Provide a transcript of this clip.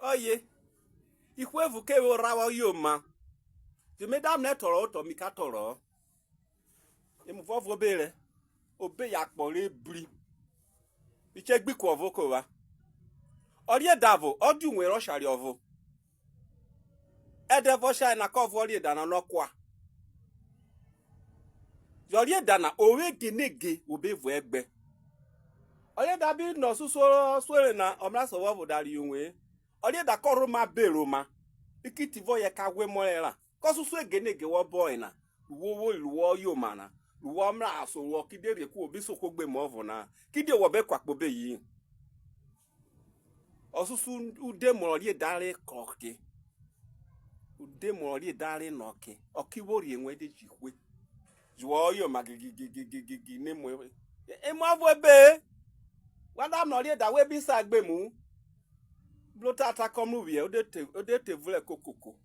oye ikwevu kewe rawa yoma je medam ne toro to mi ka toro emuvovo bere obe ya pore bri iche gbiku ovoko wa ori edavo odi unwe roshari ovo edevo shine na cover ori edana nokwa ori edana owe genege obevu egbe ori dabi no suso swere na omraso wo dari unwe ori eda koroma beroma ikitivo ye ka gwe morera ko suso egenege wo boy na wo luwo yomana luwo mra aso wo kidere ku obi soko gbe mo ovo na kide wo be kwakpo be yi osusu ude mori edare koke ude mori edare noke okiwori enwe de jikwe juwo yo magigigigigi ne mo mo avo ebe wada mori edawe bi sa gbe mu blota ta komu wie ode te vule kokoko